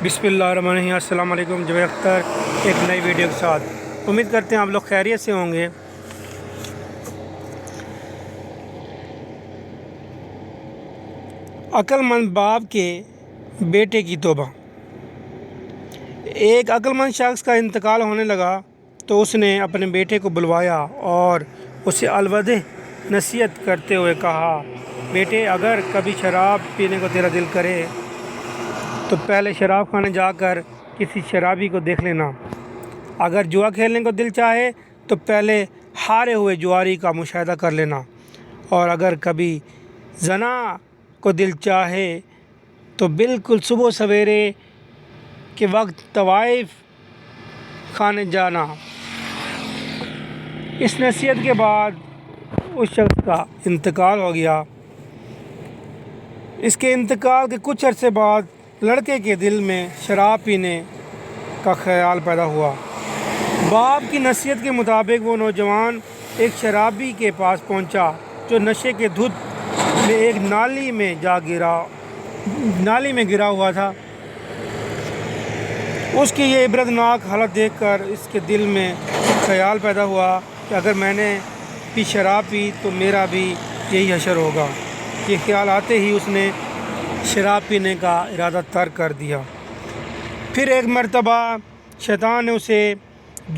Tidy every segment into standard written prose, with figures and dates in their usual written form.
بسم اللہ الرحمن الرحیم۔ السلام علیکم، جاوید اختر ایک نئی ویڈیو کے ساتھ۔ امید کرتے ہیں آپ لوگ خیریت سے ہوں گے۔ عقل مند باپ کے بیٹے کی توبہ۔ ایک عقل مند شخص کا انتقال ہونے لگا تو اس نے اپنے بیٹے کو بلوایا اور اسے الوداع نصیحت کرتے ہوئے کہا، بیٹے اگر کبھی شراب پینے کو تیرا دل کرے تو پہلے شراب خانے جا کر کسی شرابی کو دیکھ لینا۔ اگر جوا کھیلنے کو دل چاہے تو پہلے ہارے ہوئے جواری کا مشاہدہ کر لینا، اور اگر کبھی زنا کو دل چاہے تو بالکل صبح سویرے کے وقت طوائف خانے جانا۔ اس نصیحت کے بعد اس شخص کا انتقال ہو گیا۔ اس کے انتقال کے کچھ عرصے بعد لڑکے کے دل میں شراب پینے کا خیال پیدا ہوا۔ باپ کی نصیحت کے مطابق وہ نوجوان ایک شرابی کے پاس پہنچا جو نشے کے دھت میں ایک نالی میں گرا ہوا تھا۔ اس کی یہ عبرتناک حالت دیکھ کر اس کے دل میں خیال پیدا ہوا کہ اگر میں نے بھی شراب پی تو میرا بھی یہی حشر ہوگا۔ یہ خیال آتے ہی اس نے شراب پینے کا ارادہ ترک کر دیا۔ پھر ایک مرتبہ شیطان نے اسے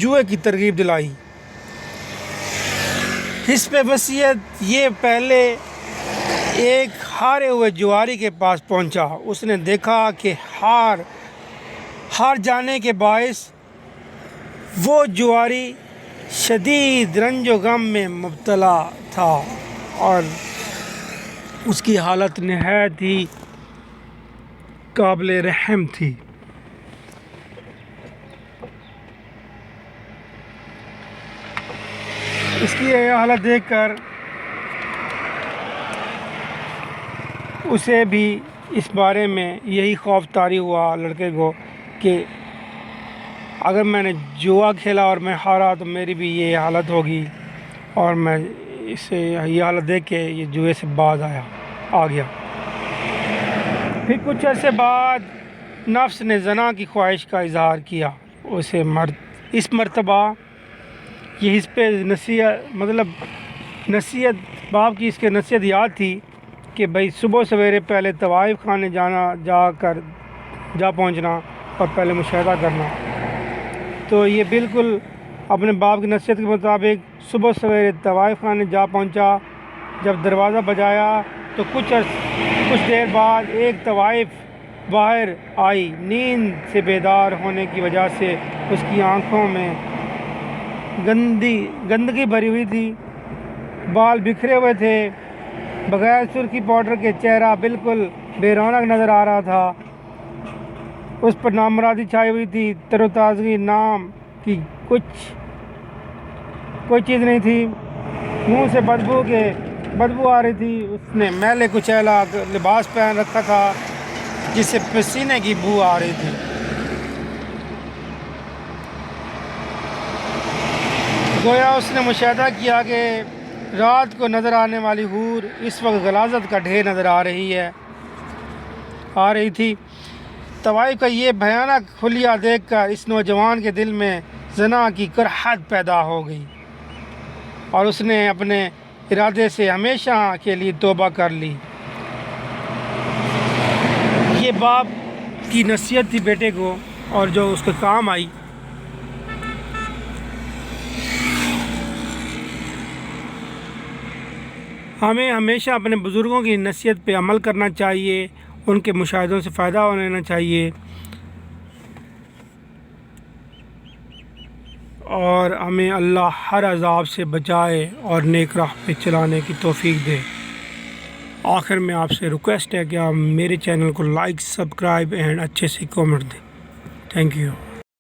جوئے کی ترغیب دلائی۔ حسب وصیت یہ پہلے ایک ہارے ہوئے جواری کے پاس پہنچا۔ اس نے دیکھا کہ ہار جانے کے باعث وہ جواری شدید رنج و غم میں مبتلا تھا اور اس کی حالت نہایت ہی قابل رحم تھی۔ اس کی یہ حالت دیکھ کر اسے بھی اس بارے میں یہی خوف طاری ہوا لڑکے کو کہ اگر میں نے جوا کھیلا اور میں ہارا تو میری بھی یہ حالت ہوگی، اور میں اسے یہ حالت دیکھ کے یہ جوئے سے باز آ گیا۔ پھر کچھ عرصے بعد نفس نے زنا کی خواہش کا اظہار کیا۔ اس مرتبہ یہ حسب نصیحت باپ کی اس کے نصیحت یاد تھی کہ بھائی صبح سویرے پہلے طوائف خانے جا پہنچنا اور پہلے مشاہدہ کرنا۔ تو یہ بالکل اپنے باپ کی نصیحت کے مطابق صبح سویرے طوائف خانے جا پہنچا۔ جب دروازہ بجایا تو کچھ دیر بعد ایک طوائف باہر آئی۔ نیند سے بیدار ہونے کی وجہ سے اس کی آنکھوں میں گندگی بھری ہوئی تھی، بال بکھرے ہوئے تھے، بغیر سرخی پاؤڈر کے چہرہ بالکل بے رونق نظر آ رہا تھا۔ اس پر نامرادی چھائی ہوئی تھی، تر و تازگی نام کی کوئی چیز نہیں تھی، منہ سے بدبو آ رہی تھی۔ اس نے میلے کچیلا لباس پہن رکھا تھا جس سے پسینے کی بو آ رہی تھی۔ گویا اس نے مشاہدہ کیا کہ رات کو نظر آنے والی حور اس وقت غلاظت کا ڈھیر نظر آ رہی تھی۔ طوائف کا یہ بھیانک حلیہ دیکھ کر اس نوجوان کے دل میں زنا کی کرہت پیدا ہو گئی اور اس نے اپنے ارادے سے ہمیشہ کے لیے توبہ کر لی۔ یہ باپ کی نصیحت تھی بیٹے کو اور جو اس کے کام آئی۔ ہمیں ہمیشہ اپنے بزرگوں کی نصیحت پہ عمل کرنا چاہیے، ان کے مشاہدوں سے فائدہ لینا چاہیے، اور ہمیں اللہ ہر عذاب سے بچائے اور نیک راہ پہ چلانے کی توفیق دے۔ آخر میں آپ سے ریکویسٹ ہے کہ آپ میرے چینل کو لائک، سبسکرائب اینڈ اچھے سے کامنٹ دیں۔ Thank you.